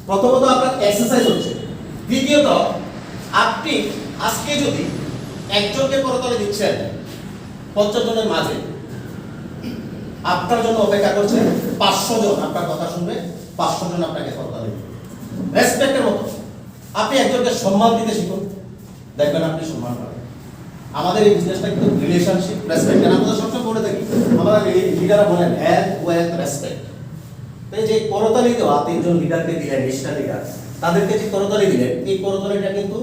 প্রথমত আপনার এক্সারসাইজ হচ্ছে, দ্বিতীয়ত আপনি আজকে যদি একজনকে করতলে দিচ্ছেন 50 জনের মাঝে, আপনার জন্য অপেক্ষা করছে 500 জন আপনার কথা শুনবে, 500 জন আপনাকে করতলে দিবে। রেসপেক্টের মতো আপনি একজনকে সম্মান দিতে শিখুন, দেখবেন আপনি সম্মান পাবেন। আমাদের এই বিজনেসটা কিন্তু রিলেশনশিপ, রেসপেক্ট। আমরা সবসময় বলে থাকি, আমাদের লিডাররা বলেন হেল্প উইথ রেসপেক্ট। এই যে করতালি দেওয়া 3 জন লিডারকে দিলেন, নিষ্ঠা লিডার, তাদেরকে যে করতালি দিলেন, এই করতালিটা কিন্তু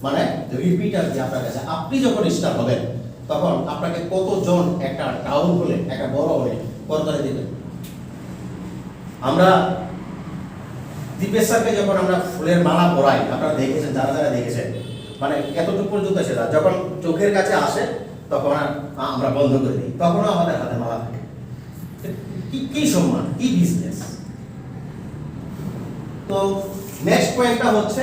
মানে রিপিট আর কি আপনার কাছে। আপনি যখন স্টার হবেন তখন আপনাকে কতজন একটা টাউন হলে, একটা বড় হলে করতালি দিবেন। আমরা দীপেশ স্যারকে যখন আমরা ফুলের মালা পরাই, আপনারা দেখেছেন, যারা যারা দেখেছেন, মানে এতটুকু পর্যন্ত এসে যায়, যখন চোখের কাছে আসে তখন আমরা বন্ধ করে দিই, তখনও আমাদের হাতে মালা থাকে। কি সম্মান, কি বিজনেস। তো নেক্সট পয়েন্টটা হচ্ছে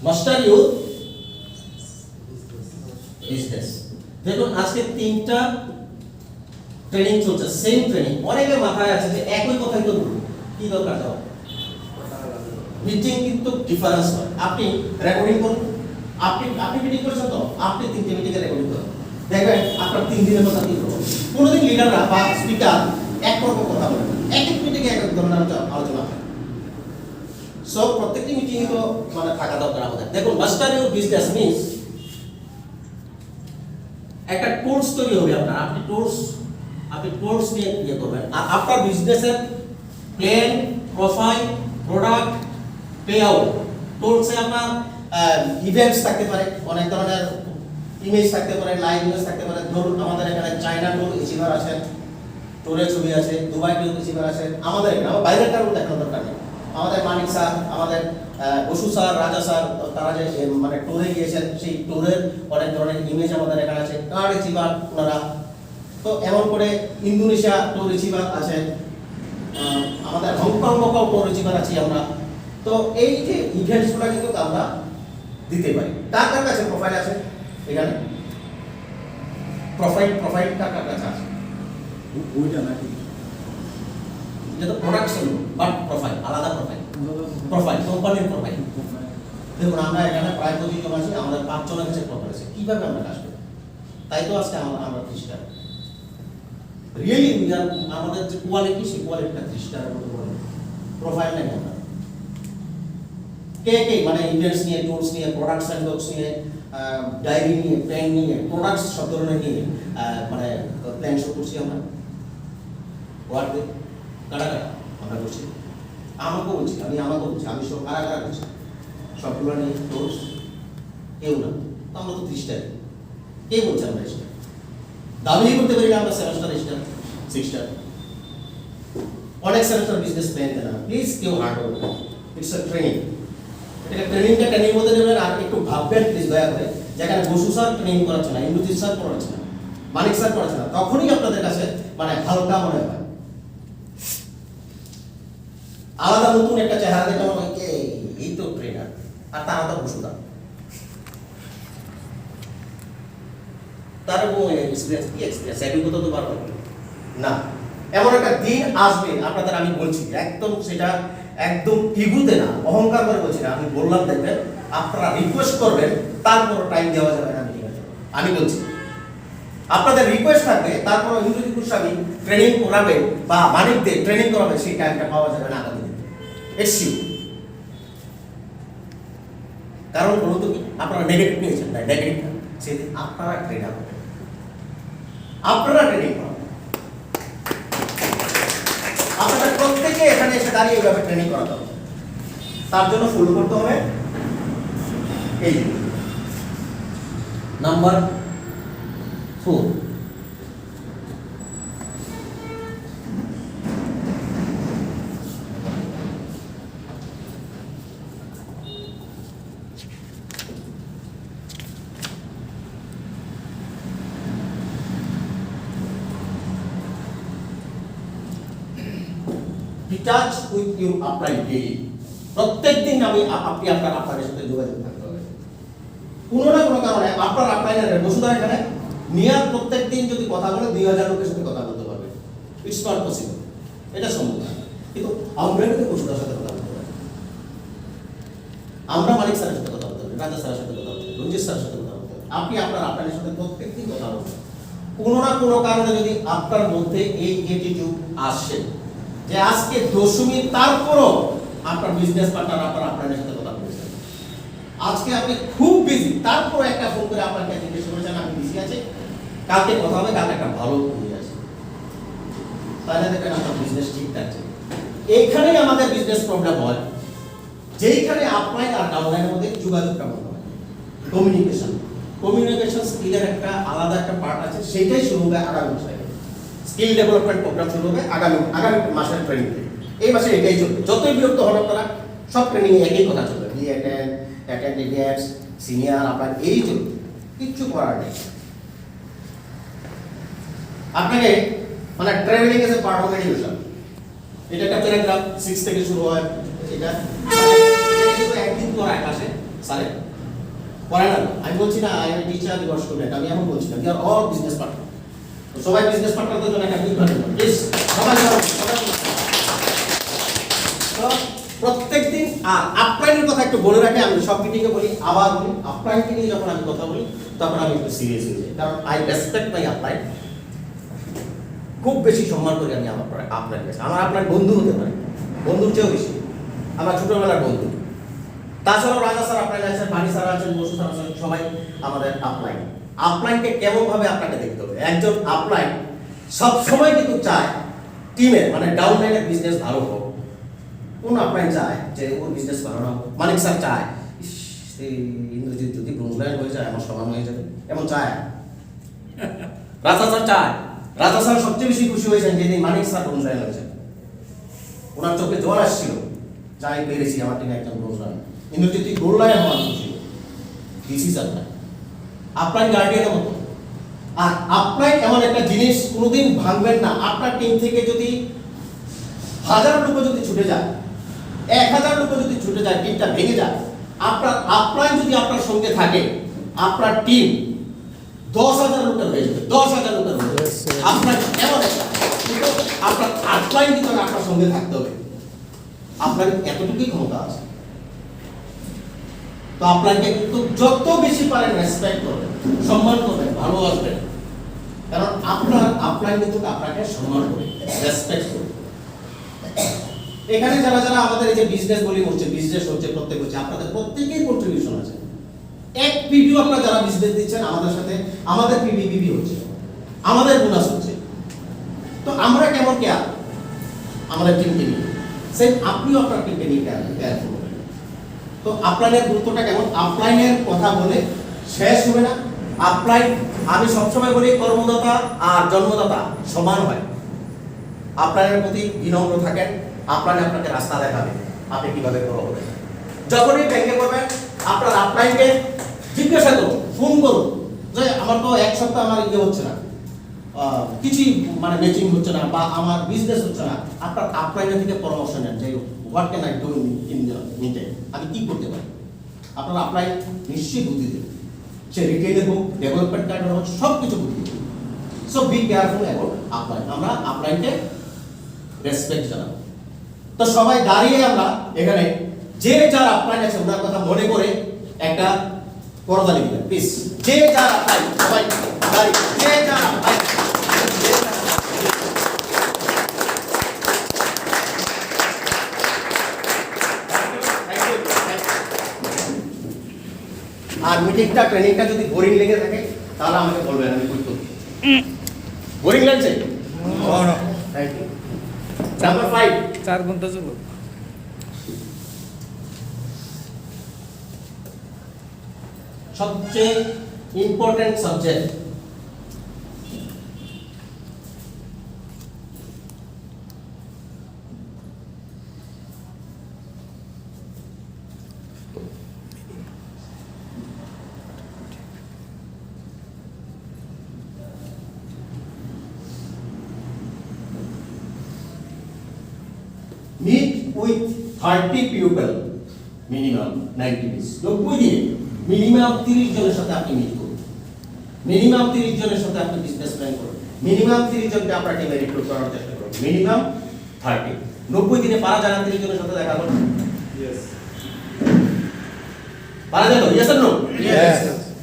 মাস্টার ইউ বিজনেস। দেখুন আজকে 3টা ট্রেনিং চলছে, সেম ট্রেনিং। অনেকের মাথায় আছে যে একই কথাই তো বলবো, কি দরকার দাও। মিটিং কিন্তু ডিফারেন্স হয়। আপনি রেকর্ডিং করুন, আপনি মিটিং করেছেন তো, আপনি 3টে মিটিংয়ে রেকর্ডিং করুন, দেখবেন আপনার 3 দিনের কথা কি হবে। কোনোদিন লিডাররা বা স্পিকার একরকম কথা বলে, এক মিটিংয়ে এক ধরনের আলোচনা হয়। সো প্রত্যেকটি মিটিংয়ে তো মানে থাকা দরকার আমাদের। দেখুন মাস্টার ইউ বিজনেস মিন্স একটা টুলস তৈরি হবে আপনার। আপনি টুলস নিয়ে ইয়ে করবেন, আর আপনার বিজনেসের plan, profile, product, pay out, টুলসে আপনার ইভেন্টস থাকতে পারে, অনেক ধরনের ইমেজ থাকতে পারে, লাইভ ইমেজ থাকতে পারে। ধরুন আমাদের এখানে চায়না ট্যুর রিসিভার আছেন, ট্যুরের ছবি আছে, দুবাই ট্যুর রিসিভার আছে। আমাদের এখানে আমার বাইরের ট্যুর দেখানোর দরকার নেই। আমাদের মানিক স্যার, আমাদের বসু স্যার, রাজা স্যার, তারা যে মানে ট্যুরে গিয়েছেন, সেই ট্যুরের অনেক ধরনের ইমেজ আমাদের এখানে আছে। কার রিসিভার ওনারা, তো এমন করে ইন্দোনেশিয়া ট্যুর রিসিভার আছে, আমাদের হংকং ট্যুর রিসিভার আছি আমরা। তো এই যে ইভেন্টসগুলো কিন্তু আমরা দিতে পারি। কার কার কাছে প্রোফাইল আছে এখানে? প্রোফাইল কার কার কাছে আছে? ওইটা নাকি এটা তো প্রোডাকশন, বাট প্রোফাইল আলাদা। প্রোফাইল কোম্পানির প্রোফাইল। দেখুন আমরা এখানে প্রায় 25 জন আছি, আমাদের 5 জনের কাছে প্রোফাইল আছে। কিভাবে আমরা কাজ করি? তাই তো আজকে আমরা 30টা রিয়েলি আমাদের যে কোয়ালিটি, সেই কোয়ালিটিটা 30টার মতো বলে প্রোফাইল নেই আমরা। কে মানে ইভেন্টস নিয়ে, টুলস নিয়ে, প্রোডাক্টস অ্যান্ড বক্স নিয়ে, ডায়েরি নিয়ে, পেন নিয়ে, প্রোডাক্টস সব ধরনের নিয়ে মানে প্ল্যান শো করছি আমরা। ওয়ার্ড কারা আমরা করছি, আমাকেও বলছি, আমাকেও বলছি, আমি সব কারা করছি, সবগুলো নিয়ে টুলস কেউ না। তো আমরা তো 30টাই, কে বলছে আমরা স্টার? দাবি করতে পারি না আমরা 7 স্টার, 6 স্টার। অনেক সেমিস্টার বিজনেস প্ল্যান দেন না, প্লিজ কেউ হার্ড করবেন। It's a training. এটা ট্রেনিং মধ্যে নেবেন। আর একটু ভাববেন প্লিজ দয়া করে, যেখানে বসু স্যার ট্রেনিং করাচ্ছে না, ইন্দুজিৎ স্যার করাচ্ছে না, মানিক স্যার করাচ্ছে না, তখনই আপনাদের কাছে মানে হালকা মনে হয়। আলাদা নতুন একটা চেহারা দেখে মনে হয় এই তো ট্রেনার, আর তারা তো বসুদা, তার এক্সপিরিয়েন্স, কি এক্সপিরিয়েন্স, অভিজ্ঞতা তো পারবেন না। এমন একটা দিন আসবে আপনাদের, আমি বলছি একদম, সেটা একদম ইগুতে না, অহংকার করে বলছি না, আমি বললাম দেখবেন আপনারা রিকোয়েস্ট করবেন, তারপর টাইম দেওয়া যাবে না মিটিং আছে। আমি বলছি আপনাদের রিকোয়েস্ট থাকবে, তারপর ইন্দ্রজিৎ গোস্বামী ট্রেনিং করাবে বা মানিকদের ট্রেনিং করাবে, সেই টাইমটা পাওয়া যাবে না আগামী দিনে। It's you. কারণ বলতো কি, আপনারা নেগেটিভ নিয়েছেন, তাই নেগেটিভ সেদিন আপনারা ট্রেন করবেন, আপনারা ট্রেনিং করাবেন। আপনাদের প্রত্যেকে এখানে এসে দাঁড়িয়ে এইভাবে ট্রেনিং করাতে হবে। তার জন্য ফলো করতে হবে এই number 4। Detach with your upright daily. প্রত্যেকদিন আপনি আপনার সাথে যোগাযোগ থাকতে হবে। কোনো না কোনো কারণে আপনার আপনার বসুধা এখানে নিয়ার প্রত্যেক দিন যদি কথা বলে 2000 লোকের সাথে কথা বলতে পারবে, ইটস নট পসিবল, এটা সম্ভব না। কিন্তু আমরা কিন্তু বসুদার সাথে কথা বলতে পারি, আমরা মালিক স্যারের সাথে কথা বলতে পারি, রাজা স্যারের সাথে কথা বলতে পারি, রঞ্জিত স্যারের সাথে কথা বলতে পারি। আপনি আপনার সাথে প্রত্যেক দিন কথা বলবেন। কোনো না কোনো কারণে যদি আপনার মধ্যে এই অ্যাটিটিউড আসে যে আজকে 10 মিনিট তারপরও আপনার বিজনেস পার্টনার আপনার সাথে কথা বলছেন, আজকে আপনি খুব বিজি, তারপর একটা ফোন করে আপনাকে জিজ্ঞেস করেছেন আমি বিজি আছি, কালকে কথা হবে, কালকে একটা ভালো দিন আছে, তাহলে দেখেন আপনার বিজনেস ঠিক থাকছে। এইখানেই আমাদের বিজনেস প্রবলেম হয়, যেইখানে আপলাইন আর ডাউনলাইনের মধ্যে যোগাযোগটা বন্ধ হয়। কমিউনিকেশন স্কিলের একটা আলাদা একটা পার্ট আছে, সেটাই শুরু হবে আগামী মাসে। স্কিল ডেভেলপমেন্ট প্রোগ্রাম শুরু হবে আগামী মাসের ট্রেনিং থেকে। এই মাসে এটাই চলবে, যতই বিরক্ত হন আপনারা, সব ট্রেনিং একই কথা চলবে, অ্যাটেন্ডেন্স সিনিয়র আপনার এই চলবে, কিচ্ছু করার নেই। আপনাকে মানে travelling as a part of education, এটা একটা প্যারাগ্রাফ 6 থেকে শুরু হয়, এটা একদিন পর এক আসে স্যারে পড়ে না। আমি বলছি না I am teacher your student, আমি এমন বলছি না, we are all business partner. তো সবাই বিজনেস পার্টনারদের জন্য একটা বিজ্ঞাপন প্লিজ সবাই প্রত্যেকদিন। আর আপলাইনের কথা একটু বলে রাখি, আমি সব মিটিংয়ে বলি, আবার বলি, আপলাইনকে নিয়ে যখন আমি কথা বলি তখন আমি একটু সিরিয়াস হয়ে যাই, কারণ আই রেসপেক্ট মাই আপলাইন। খুব বেশি সম্মান করি আমি আপনার কাছে, আমার আপনার বন্ধু হতে পারে, বন্ধুর চেয়েও বেশি, আমার ছোটবেলার বন্ধু। তাছাড়াও রাজা স্যার আপনার আছেন, বাণী স্যার আছেন, বসু স্যার আছেন, সবাই আমাদের আপলাইন। আপলাইনকে কেমন ভাবে আপনাকে দেখতে হবে, একজন আপলাইন সবসময় কিন্তু চায় টিমের মানে ডাউনলাইনের বিজনেস ভালো হোক। কোন আপলাইন চায় যে ওর বিজনেস ভালো না হোক? মানিক স্যার চায় ইন্দ্রজিৎ যদি ব্রোঞ্জলাইন হয়ে যায় আমার সমান হয়ে যাবে, এমন চায়। রাজা স্যার চায়, রাজা স্যার সবচেয়ে বেশি খুশি হয়েছেন যেদিন মানিক স্যার ব্রোঞ্জলাইন হয়েছে, ওনার চোখে জল আসছিল, যাই পেরেছি আমার টিমে একজন ব্রোঞ্জলাইন। ইন্দ্রজিৎ গোল্ডলাইন হওয়ার খুশি, দিস ইজ আপলাইন গার্ডিয়ানের মতো। আর আপলাইন এমন একটা জিনিস কোনোদিন ভাঙবেন না। আপনার টিম থেকে যদি 1000 লোক যদি ছুটে যায়, 1000 লোক যদি ছুটে যায়, টিমটা ভেঙে যায়, আপনার আপলাইন যদি আপনার সঙ্গে থাকে, আপনার টিম 10,000 লোকের হয়ে যাবে, 10,000 লোকের হয়ে যাবে। আপনার এমন একটা আপনার আপলাইন কিন্তু আপনার সঙ্গে থাকতে হবে, আপনার এতটুকুই ক্ষমতা আছে। তো আপনাকে কিন্তু যত বেশি পারেন রেসপেক্ট করবেন, সম্মান করবেন, ভালোবাসবেন, কারণ আপনার আপলাইন কিন্তু আপনাকে সম্মান করে, রেসপেক্ট করে। এখানে যারা যারা আমাদের এই যে বিজনেস বলি হচ্ছে, বিজনেস হচ্ছে, প্রত্যেক হচ্ছে, আপনাদের প্রত্যেকের কন্ট্রিবিউশন আছে। এক পিভিও আপনারা যারা বিজনেস দিচ্ছেন আমাদের সাথে, আমাদের পিভি হচ্ছে, আমাদের বোনাস হচ্ছে। তো আমরা কেমন কেয়ার আমাদের টিমকে নিয়ে, সেম আপনিও আপনার টিমকে নিয়ে কেয়ার করবেন। তো আপলাইনের গুরুত্বটা কেমন? আপলাইনের কথা বলে শেষ হবে না। আপলাইন আমি সবসময় বলি কর্মদাতা আর জন্মদাতা সমান হয়। আপলাইনের প্রতি বিনম্র থাকেন, আপলাইন আপনাকে রাস্তা দেখাবে আপনি কিভাবে বড় হবেন। যখনই ব্যাংকে করবেন আপনার আপলাইনকে জিজ্ঞাসা করুন, ফোন করুন যে আমার তো এক সপ্তাহ আমার ইয়ে হচ্ছে না, কিছুই মানে ম্যাচিং হচ্ছে না, বা আমার বিজনেস হচ্ছে না। আপনার আপলাইনের থেকে পরামর্শ নেন যে what can I do in the meantime, আমি কি করতে পারি। আপনার আপলাইন নিশ্চয়ই বুদ্ধি দেবে, সে রিটেইলের হোক, ডেভেলপমেন্ট কার্ডের হোক, সব কিছু বুদ্ধি দেবে। So be careful about upline. আমরা আপলাইনকে রেসপেক্ট জানাবো। তো সবাই দাঁড়িয়ে আমরা এখানে যে যার আপলাইন আছে ওনার কথা মনে করে একটা করতালি দিবেন প্লিজ। যে যার আপলাইন, সবাই দাঁড়িয়ে, যে যার আপলাইন। আর মিটিংটা ট্রেনিংটা যদি বোরিং লেগে থাকে তাহলে আমাকে বলবেন, আমি কুইট করব। বোরিং লাগছে? Thank you. নাম্বার 5, 4 ঘন্টা চলো। সবচেয়ে important subject meet with 30 people minimum 90 days। 90 দিনে মিনিমাম 30 জনের সাথে আপনি মিট করুন। মিনিমাম 30 জনের সাথে আপনি বিজনেস প্ল্যান করুন, মিনিমাম 30 জনকে আপনার টিমে রিক্রুট করার চেষ্টা করুন, মিনিমাম 30। 90 দিনে পারা যায় না 30 জনের সাথে দেখা করুন? Yes. পারা যায় না? Yes or no? Yes.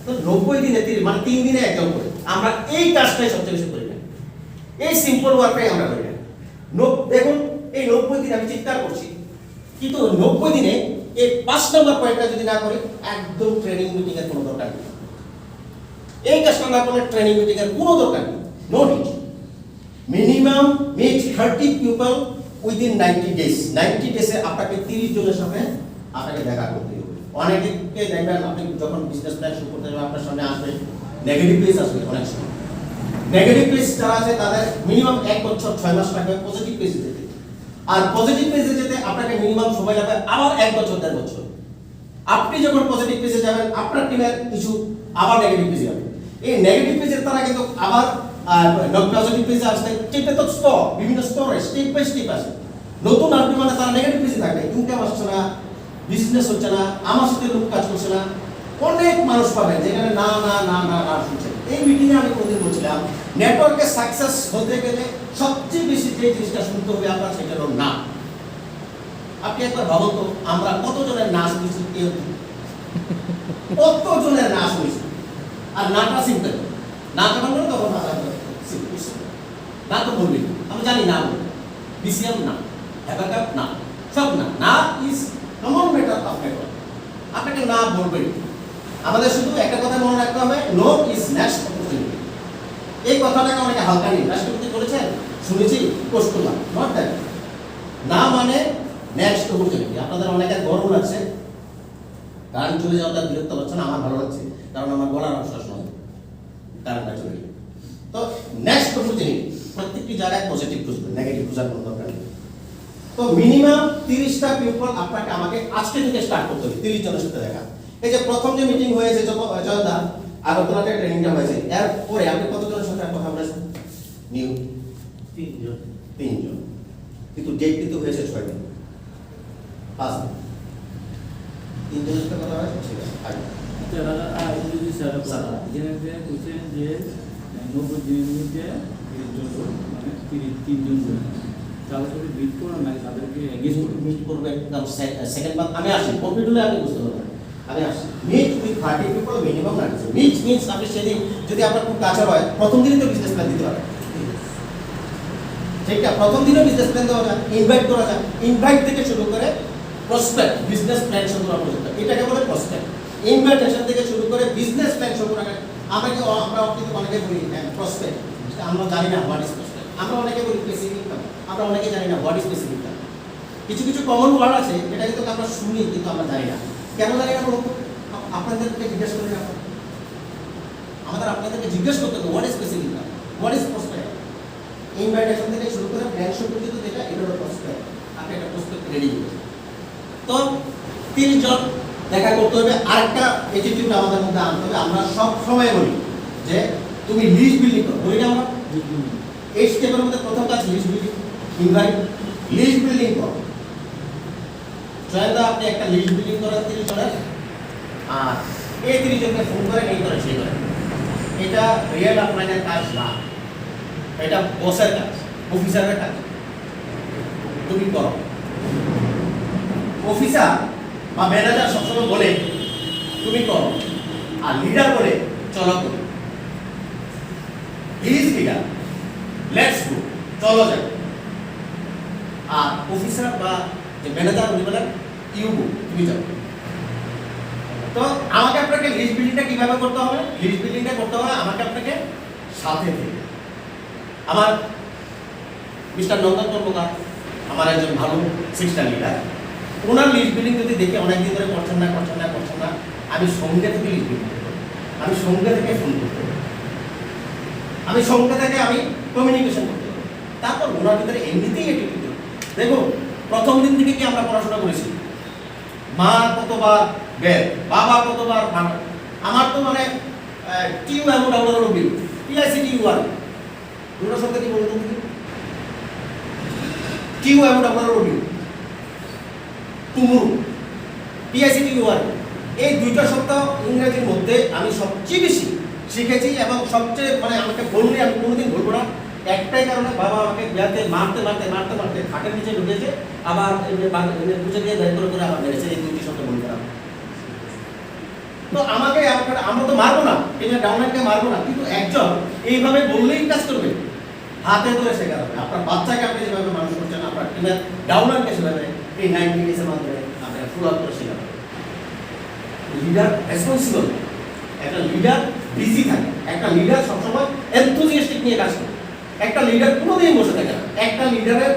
তো 90 দিনে 30 মানে 3 দিনে একজন করে আমরা এই কাজটাই সবচেয়ে বেশি করি না, এই সিম্পল ওয়ার্কটাই আমরা করি না। দেখুন এই 90 দিন আমি চিৎকার করছি, কিন্তু 90 দিনে এই 5 নম্বর পয়েন্টটা যদি না করি একদম ট্রেনিং মিটিং এর কোনো দরকার নেই। এই কাজটা না করলে ট্রেনিং মিটিং এর কোনো দরকার নেই, no need. Minimum meet 30 people within 90 days. 90 ডেজে আপনাকে 30 জনের সাথে আপনাকে দেখা করতে হবে। অনেকে দেখবেন আপনি যখন বিজনেস প্ল্যান শুরু করতে যাবেন আপনার সামনে আসবে নেগেটিভ পেজ আসবে, অনেক সময় নেগেটিভ পেজ যারা আছে তাদের মিনিমাম 1 বছর 6 মাস লাগবে পজিটিভ পেজে যেতে, আর পজিটিভ পেজে যেতে আপনাকে মিনিমাম সময় লাগবে আবার 1 বছর 1.5 বছর। আপনি যখন পজিটিভ পেজে যাবেন আপনার টিমের কিছু আবার নেগেটিভ পেজে যাবে, এই নেগেটিভ পেজের তারা কিন্তু আবার পজিটিভ পেজে আসতে এটা তো স্তর, বিভিন্ন স্তরে স্টেপ বাই স্টেপ আছে। নতুন আসবে মানে তারা নেগেটিভ পেজে থাকবে, ইনকাম আসছে না, বিজনেস হচ্ছে না, আমার সাথে লোক কাজ করছে না, অনেক মানুষ পাবেন যেখানে না না না না না শুনছেন। এই মিটিং এ আমি কোনদিন বলছিলাম নেটওয়ার্কে সাকসেস হতে গেলে সবচেয়ে বেশি যে জিনিসটা শুনতে হবে আপনার সেটা হলো না। আপনি একবার ভাবুন তো আমরা কতজনের না শুনেছি, কেউ কতজনের না শুনেছি, আর নাটা সিম্পল না যখন বলে তখন না তো বলবি আমি জানি না বিসিএম না, হ্যাকার না, সব না, না is common matter of network. আপনাকে না বলবেন। আমাদের শুধু একটা কথা মনে রাখতে হবে, নো ইজ নেক্সট অপরচুনিটি। এই কথাটাকে অনেকে হালকা নিন, রাষ্ট্রপতি বলেছেন শুনেছি পোস্ট করলাম, নট দ্যাট। না মানে নেক্সট অপরচুনিটি। আপনাদের অনেকের গরম লাগছে, কারেন্ট চলে যাওয়াটা বিরক্ত পাচ্ছেন, আমার ভালো লাগছে কারণ আমার গলার অবস্থা শোনা কারেন্টটা চলে গেল। তো নেক্সট অপরচুনিটি প্রত্যেকটি জায়গায় পজিটিভ খুঁজবেন, নেগেটিভ খোঁজার কোনো দরকার নেই। তো মিনিমাম 30টা পিপল আপনাকে আমাকে আজকে থেকে স্টার্ট করতে হবে, 30 জনের সাথে দেখা। এই যে প্রথম যে মিটিং হয়েছে জয়দা আগরতলাতে ট্রেনিংটা হয়েছে, এরপরে আপনি কতজনের সাথে কথা বলেছেন? নিউ 3 জন, কিন্তু ডেট কিন্তু হয়েছে 6 দিন, 5 দিন, 3 জনের সাথে কথা হয়েছে, ঠিক আছে। যদি স্যার এখানে বলছেন যে 90 দিনের মধ্যে 30 জন মানে 3 জন তাহলে মিট করে না তাদেরকে এঙ্গেজ করে মিট করবে একদম সেকেন্ড বার আমি আসি কমপ্লিট হলে আপনি বুঝতে পারবেন। আমি আসি মিট উইথ 30 পিপল মিনিমাম রাখছি। মিট মিন্স আপনি সেদিন যদি আপনার খুব কাছে হয় প্রথম দিনই তো বিজনেস প্ল্যান দিতে পারবেন, ঠিক আছে? প্রথম দিনও বিজনেস প্ল্যান দেওয়া যায়, ইনভাইট করা যায়, ইনভাইট থেকে শুরু করে প্রসপেক্ট বিজনেস প্ল্যান শুরু করা পর্যন্ত এটাকে বলে প্রসপেক্ট। ইনভাইটেশন থেকে শুরু করে বিজনেস প্ল্যান শুরু করা। আমরা কিন্তু অনেকে বলি প্রসপেক্ট, আমরা জানি না হোয়াট ইজ প্রসপেক্ট। আমরা অনেকে বলি স্পেসিফিক, আমরা অনেকে জানি না হোয়াট ইজ স্পেসিফিক। কিছু কিছু কমন ওয়ার্ড আছে এটা কিন্তু আমরা শুনি কিন্তু আমরা জানি না। কেন জানি না বলবো? আপনাদেরকে জিজ্ঞেস করি না, আপনাদেরকে জিজ্ঞেস করতে হবে what is specific, what is prospect. Invitation থেকে শুরু করে প্ল্যান শুরু পর্যন্ত যেটা এটা হলো প্রসপেক্ট। আপনি একটা প্রসপেক্ট রেডি করবেন। তো 30 জন দেখা করতে হবে। আরেকটা অ্যাটিটিউড আমাদের মধ্যে আনতে হবে, আমরা সব সময় বলি যে তুমি লিস্ট বিল্ডিং করো, বলি না আমরা? এই স্টেপের মধ্যে প্রথম কাজ list building, invite, list building করো। জয়দা আপনি একটা লিস্ট বিল্ডিং করেন 30 জনের, আর এই 30 জনকে ফোন করে এই করে সেই করে। এটা রিয়েল আপলাইনের কাজ না, এটা বসের কাজ, অফিসারের কাজ। তুমি করো। অফিসার বা ম্যানেজার সবসময় বলে তুমি করো, আর লিডার বলে চলো করি। He is leader, let's go, চলো যাই। আর অফিসার বা যে ম্যানেজার উনি বলেন ইউ গো, তুমি যাও। তো আমাকে আপনাকে লিস্ট বিল্ডিংটা কিভাবে করতে হবে? লিস্ট বিল্ডিংটা করতে হবে আমাকে আপনাকে সাথে থেকে। আমার মিস্টার নন্দন কর্মকার আমার একজন ভালো 6টা লিডার, ওনার লিস্ট বিল্ডিং যদি দেখে অনেকদিন ধরে করছেন না, আমি সঙ্গে থেকে লিস্ট বিল্ডিং করবো, আমি সঙ্গে থেকে ফোন করতে হবে, আমি সঙ্গে থেকে আমি কমিউনিকেশন করতে হবে। তারপর ওনার ভিতরে এমনিতেই অ্যাটিটিউড। দেখুন প্রথম দিন থেকে কি আমরা পড়াশোনা করেছি? মা কতবার বের, বাবা কতবার বাংলা। আমার তো মানে টিউ এমন ডাউনলোড হলো বিল, পিআইসিটি ইউআর দুটো শব্দ কি বলতে হবে? টিউ এমন ডাউনলোড হলো বিল, তুমুরু, পিআইসিটি ইউআর। এই দুইটা শব্দ ইংরেজির মধ্যে আমি সবচেয়ে বেশি শিখেছি এবং সবচেয়ে মানে আমাকে বললে আমি কোনোদিন বলবো না, একটাই কারণে বাবা আমাকে বিয়াতে মারতে মারতে মারতে মারতে খাটের নিচে ঢুকেছে, আবার বুঝে দিয়ে দায়িত্ব করে আবার মেরেছে, এই দুইটি শব্দ বলতে না। তো আমাকে আমরা তো মারবো না, টিমের ডাউনলাইনকে মারবো না, কিন্তু একজন এইভাবে বললেই কাজ করবে, হাতে ধরে শেখাতে হবে। আপনার বাচ্চাকে আপনি যেভাবে মানুষ করছেন, আপনার টিমের ডাউনলাইনকে সেভাবে এই 90 ডেজের মাধ্যমে আপনাকে ফুল আপ করে শেখাতে হবে। লিডার রেসপন্সিবল, একটা লিডার বিজি থাকে, একটা লিডার সবসময় এনথুজিয়াস্টিক নিয়ে কাজ করে, একটা লিডার কোনোদিন বসে থাকে না। একটা লিডারের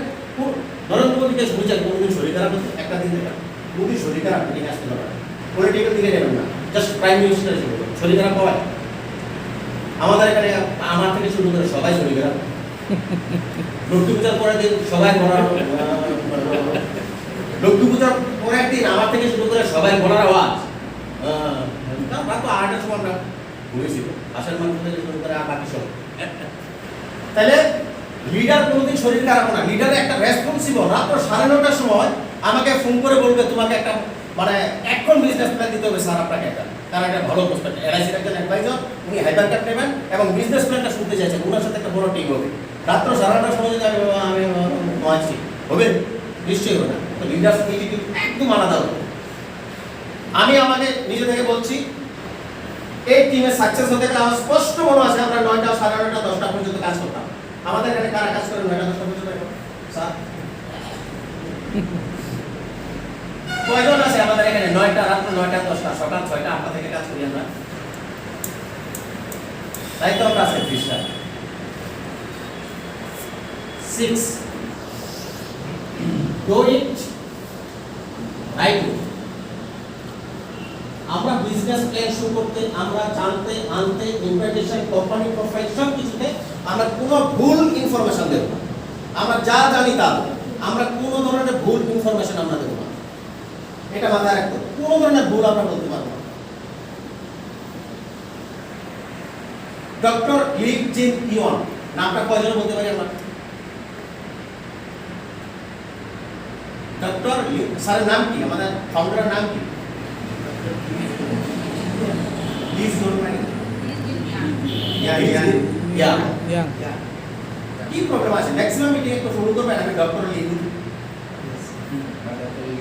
নরেন্দ্র মোদীকে বুঝছেন কোনোদিন শরীর খারাপ হচ্ছে, একটা দিন থেকে মোদী শরীর খারাপ তিনি কাজ করতে পারেন, পলিটিক্যাল দিকে যাবেন না, জাস্ট প্রাইম মিনিস্টার হিসেবে শরীর খারাপ হয়। আমাদের এখানে আমার থেকে শুরু করে সবাই শরীর খারাপ, লক্ষ্মী পূজার পরের দিন সবাই লক্ষ্মী পূজার পরের দিন আমার থেকে শুরু করে সবাই বলার আওয়াজ, রাত 8টার সময় আমরা ঘুরেছিল, আসার মানুষ থেকে শুরু করে আর বাকি সব। তাহলে লিডার কোনোদিন শরীর খারাপ না, লিডারের একটা রেসপন্সিবল। রাত 9:30টার সময় আমাকে ফোন করে বলবে তোমাকে একটা মানে এখন বিজনেস প্ল্যান দিতে হবে স্যার আপনাকে একটা, কারণ একটা ভালো প্রস্পেক্ট, এলআইসির একজন অ্যাডভাইজার, উনি হাইপার ক্যাপ নেবেন এবং বিজনেস প্ল্যানটা শুনতে চাইছেন, ওনার সাথে একটা বড় টিম হবে। রাত্র 9:30টার সময় যদি আমি নয়ছি হবে, নিশ্চয়ই হবে না। তো লিডার একদম আলাদা হবে। আমি আমাকে নিজে থেকে বলছি, এই টিমে সাকসেস হতে গেলে আমার স্পষ্ট মনে আছে আমরা 9টা, 9:30, 10টা পর্যন্ত কাজ করতাম। আমাদের এখানে কারা কাজ করে 9টা, 10টা পর্যন্ত স্যার? কয়জন আছে আমাদের এখানে 9টা, রাত্র 9টা, 10টা, সকাল 6টা, 8টা থেকে কাজ করি আমরা? তাই তো আমরা আছে 20টা। 6 do it right. আমরা বিজনেস প্ল্যান শুরু করতে, আমরা জানতে আনতে, ইনভাইটেশন, কোম্পানি প্রোফাইল সব কিছুতে আমরা কোনো ভুল ইনফরমেশন দেব না। আমরা যা জানি তা দেব, আমরা কোনো ধরনের ভুল ইনফরমেশন আমরা দেব না, এটা মাথায় রাখতে। কোনো ধরনের ভুল আমরা বলতে পারবো না। ডক্টর লি জিন ইয়ন নামটা কয়জন বলতে পারি আমরা? ডক্টর লি স্যারের নাম কি? আমাদের ফাউন্ডারের নাম কি? Please don't mind. Yeah. কি প্রবলেম আছে? ম্যাক্সিমাম মিটিং একটু শুরু করবেন, আমি ডক্টর লিখি।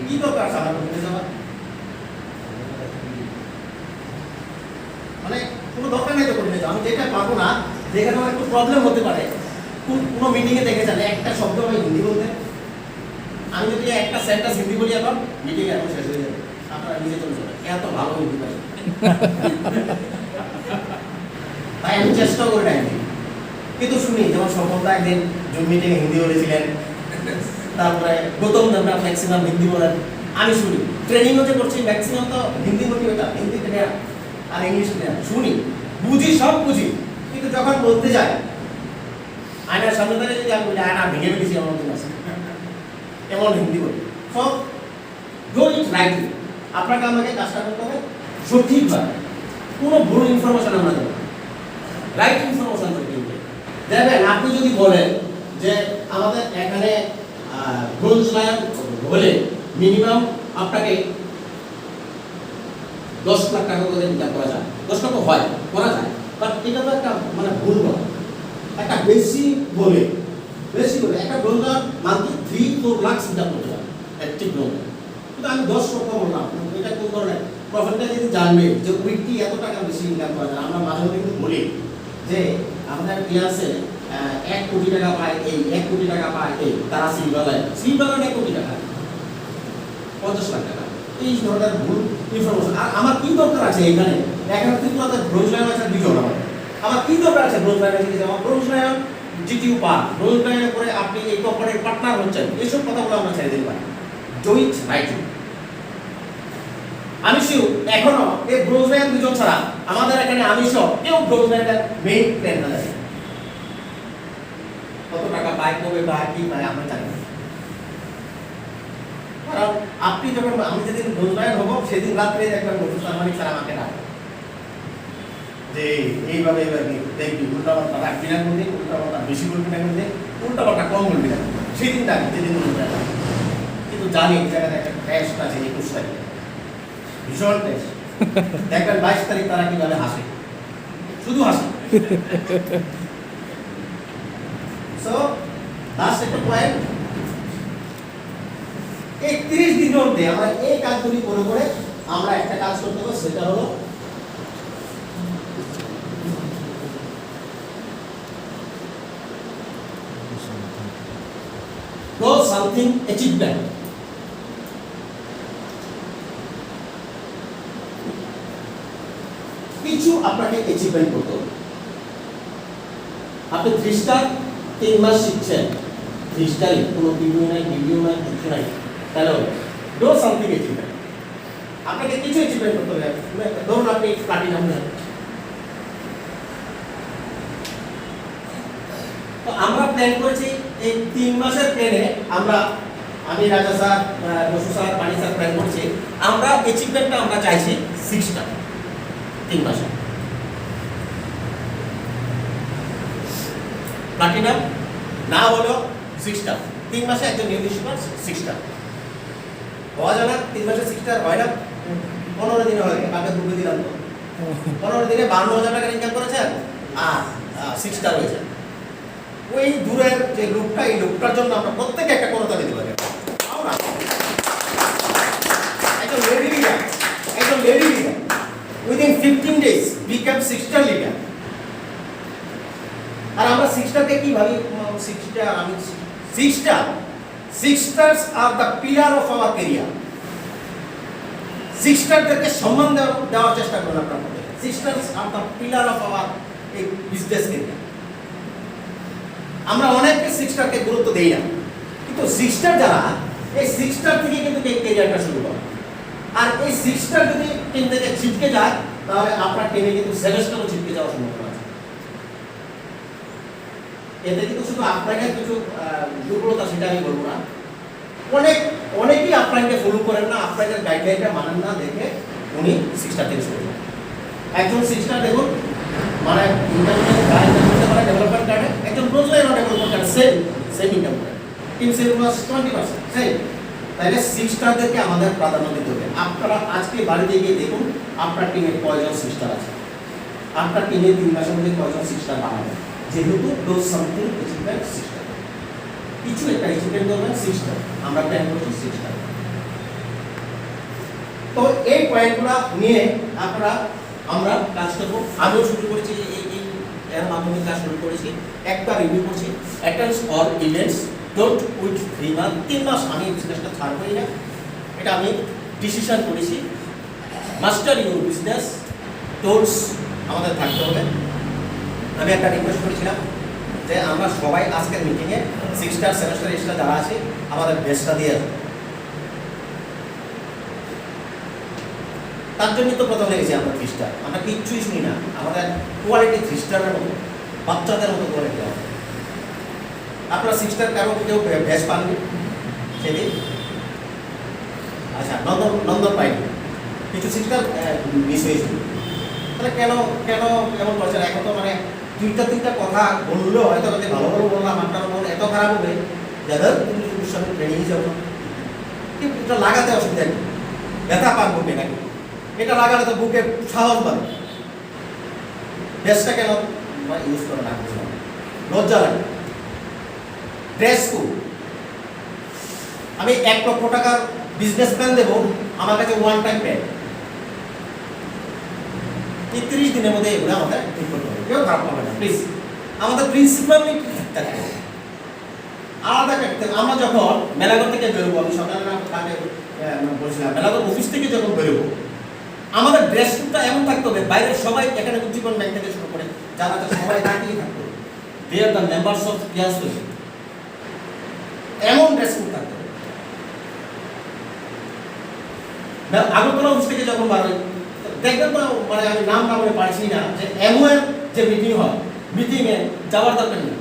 কি দরকার আছে আমার বলতে যাওয়া? মানে কোনো দরকার নেই তো করে নিতে। আমি যেটা পারবো না, যেখানে আমার একটু প্রবলেম হতে পারে, কোনো মিটিংয়ে দেখে যান একটা শব্দ আমি হিন্দি বলতে, আমি যদি একটা সেন্টেন্স হিন্দি বলি এখন মিটিং এখন শেষ হয়ে যাবে, আপনারা নিজে চলে যাবেন, এত ভালো হিন্দি পাই। তাই আমি চেষ্টা করি না হিন্দি, কিন্তু শুনি যেমন সফলতা একদিন জুম মিটিং হিন্দি বলেছিলেন, তারপরে গৌতম দেবরা ম্যাক্সিমাম হিন্দি বলেন, আমি শুনি। ট্রেনিংও যে করছি ম্যাক্সিমাম তো হিন্দি মোটিভেটার, হিন্দি ট্রেনার আর ইংলিশ ট্রেনার, শুনি বুঝি, সব বুঝি, কিন্তু যখন বলতে যাই আয়নার সামনে দাঁড়িয়ে যদি আমি বলি আয়না ভেঙে ফেলেছি এমন দিন আছে, এমন হিন্দি বলি। সব ডু ইট রাইটলি। আপনাকে আমাকে কাজটা করতে হবে সঠিকভাবে, কোনো ভুল ইনফরমেশন আমরা দেবো না, রাইট ইনফরমেশন দিতে দেখবেন। আপনি যদি বলেন যে আমাদের এখানে ব্রোঞ্জ লায়ন হলে মিনিমাম আপনাকে 10 লাখ টাকা করে ইনকাম করা যায়, 10 টাকা হয় করা যায়, বাট এটা তো একটা মানে ভুল বলা, একটা বেশি বলে একটা bronze lion monthly 3-4 lakh income করতে পারে অ্যাক্টিভ ব্রোঞ্জ। কিন্তু আমি 10 লক্ষ বললাম, এটা কোন ধরনের প্রফিটটা যদি জানবে যে উইকলি এত টাকা বেশি ইনকাম করা যায়। আমরা মাঝে মধ্যে কিন্তু বলি যে আমাদের ফিনান্সে 1 কোটি টাকা পায় এই, 1 কোটি টাকা পায় এই, তারা সিলভার 1 কোটি টাকা, 50 লাখ টাকা, এই ধরনের ভুল ইনফরমেশন। আর আমার কি দরকার আছে এখানে কিন্তু আমাদের ব্রোঞ্জ লায়ন আছে 2 জন, আমার কি দরকার আছে ব্রোঞ্জ লায়ন থেকে? আমার ব্রোঞ্জ লায়ন জিটিউ পার, ব্রোঞ্জ লায়নের পরে আপনি এই কোম্পানির পার্টনার হচ্ছেন, এইসব কথাগুলো আমরা ছেড়ে দিতে পারি। Do it rightly. আমি শিওর এখনো এই ব্রোঞ্জ লায়ন 2 জন ছাড়া আমাদের এখানে আমি সব কেউ ব্রোঞ্জ লায়নের মেইন প্ল্যান না জানে, কত টাকা পায়, কবে পায়, কি পায় আমরা জানি না। কারণ আপনি যখন, আমি যেদিন ব্রোঞ্জ লায়ন হবো সেদিন রাত্রে দেখবেন প্রফেসর মানিক স্যার আমাকে ডাকে যে এইভাবে দেখবি উল্টাপাল্টা রাখবি না, করবি উল্টাপাল্টা বেশি করবি না, করবি উল্টাপাল্টা কম করবি না, সেদিন ডাকি যেদিন উল্টা। কিন্তু জানি জায়গায় একটা টেস্ট আছে 21 তারিখে, ভীষণ টেস্ট। দেখবেন 22 তারিখ তারা কিভাবে হাসে, শুধু হাসি। সো লাস্ট একটা পয়েন্ট, 31 দিনের মধ্যে আমরা এই কাজগুলি করে করে আমরা একটা কাজ করতে হবে, সেটা হলো do something achievement। কিছু আপনাকে অ্যাচিভমেন্ট করতে হবে। আপনি 3 স্টার 3 মাস শিখছেন, 3 স্টারই কোনো ভিডিও নাই কিছু নাই, তাহলে ডো সামথিং অ্যাচিভমেন্ট। আপনাকে কিছু অ্যাচিভমেন্ট করতে হবে। ধরুন আপনি প্লাটিনাম নেন, তো আমরা প্ল্যান করেছি এই 3 মাসের প্ল্যানে আমি রাজা স্যার, বসু স্যার, পানি স্যার প্ল্যান করছি, আমরা অ্যাচিভমেন্টটা আমরা চাইছি 6 স্টার 3 মাসে। প্লাটিনাম না হলেও 6 স্টার 3 মাসে, একজন নির্দিষ্ট 6 স্টার হওয়া যায় না। 3 মাসে 6 স্টার হয় না, 15 দিনে হয়। কাকে দুটো দিলাম তো, 15 দিনে 52,000 টাকা ইনকাম করেছেন আর 6 স্টার হয়েছে। ওই দূরের যে লোকটা, এই লোকটার জন্য আমরা প্রত্যেকে একটা করতা দিতে পারি। একজন lady leader within 15 days become 6 star leader. আর আমরা 6 স্টারকে কি ভাবি? 6 stars are the pillar of our career. 6 স্টারদেরকে সম্মান দেওয়ার চেষ্টা করুন আপনার মধ্যে। 6 stars are the pillar of our এই বিজনেস ক্যারিয়ার। আমরা অনেকে 6 স্টারকে গুরুত্ব দেই না, কিন্তু 6 স্টার যারা, এই 6 স্টার থেকে কিন্তু এই ক্যারিয়ারটা শুরু করে। আর এই 6 স্টার যদি টিম থেকে ছিটকে যায়, তাহলে আপনার টিমে কিন্তু 7 স্টারও ছিটকে যাওয়ার সম্ভাবনা আছে। এতে কিন্তু শুধু আপনাকে কিছু দুর্বলতা, সেটা আমি বলবো না। অনেকেই আপনাকে ফলো করেন না, আপনাদের গাইডলাইনটা মানেন না, দেখে উনি 6 স্টার থেকে শুরু করেন। একজন 6 স্টার দেখুন, মানে ইন্টারনেট গাইড করতে পারে ডেভেলপমেন্ট কার্ডে, একজন রোজগার ডেভেলপমেন্ট কার্ডে সেম ইনকাম করে, টিম সেল প্লাস 20% সেম। তাহলে 6 স্টারদেরকে আমাদের প্রাধান্য দিতে হবে। আপনারা আজকে বাড়িতে গিয়ে দেখুন আপনার টিমে কয়জন 6 স্টার আছে, আপনার টিমে 3 মাসের মধ্যে কয়জন 6 স্টার বানাবে। যেহেতু ডো সামথিং অ্যাচিভমেন্ট 6 স্টার, কিছু একটা অ্যাচিভমেন্ট করবেন 6 স্টার, আমরা প্ল্যান করছি 6 স্টার। তো এই পয়েন্টগুলো নিয়ে আমরা কাজ করবো। আমিও শুরু করেছি, এর মাধ্যমে কাজ শুরু করেছি। একটা রিভিউ করছি, attends all events, don't with 3 মাস। 3 মাস আমি বিজনেসটা ছাড়বই না, এটা আমি ডিসিশন করেছি। মাস্টার ইউর বিজনেস টোলস আমাদের থাকতে হবে। আমি একটা রিকোয়েস্ট করেছিলাম যে আমরা সবাই আজকের মিটিংয়ে 6 স্টার 7 স্টার 8 স্টার যারা আছে আমাদের বেস্টটা দিয়ে আসবো। তার জন্য তো প্রথমে গেছি আমরা 3 স্টার, আমরা কিচ্ছুই শুনি না, আমাদের কোয়ালিটি 3 স্টারের মতো, বাচ্চাদের মতো কোয়ালিটি হবে। আপনারা 6 স্টার কারো কেউ বেস্ট পাননি সেদিন? আচ্ছা, নন্দন পাইনি, কিছু 6 স্টার মিস হয়েছিল। তাহলে কেন এমন করছেন? এখন তো মানে 2-3টা কথা বললেও হয়তো ভালো বললাম, আপনার মন এত খারাপ হবে যাদের তুমি সঙ্গে ট্রেনিং যাবো, কিন্তু এটা লাগাতে অসুবিধা নেই, ব্যথা পান বুকে নাকি, এটা লাগালে তো বুকে সাহস পাবে। ড্রেসটা কেন ইউজ করে না, লজ্জা লাগে। ড্রেস কোড, আমি 1 লক্ষ টাকার বিজনেস প্ল্যান দেবো, আমার কাছে 1 টাইম প্যান, 30 দিনের মধ্যে এগুলো আমাদের ঠিক করতে হবে। কেউ খারাপ হবে না প্লিজ, আমাদের প্রিন্সিপালি থাকতে হবে, আলাদা থাকতে। আমরা যখন মেলাঘর থেকে বেরোবো, আমি সকালে বলছিলাম, মেলাঘর অফিস থেকে যখন বেরোবো, আমাদের ড্রেস কোডটা এমন থাকতে হবে, বাইরের সবাই এখানে জীবন ব্যাংক থেকে শুরু করে যারা সবাই দাঁড়িয়ে থাকতে হবে, they are the members of class, এমন ড্রেস কোড থাকতে হবে। আগরতলা অফিস থেকে যখন বার হয় দেখবেন তো, মানে আমি নাম না বলে পারছি না, যে এমওএর যে মিটিং হয়, মিটিংয়ে যাওয়ার দরকার নেই,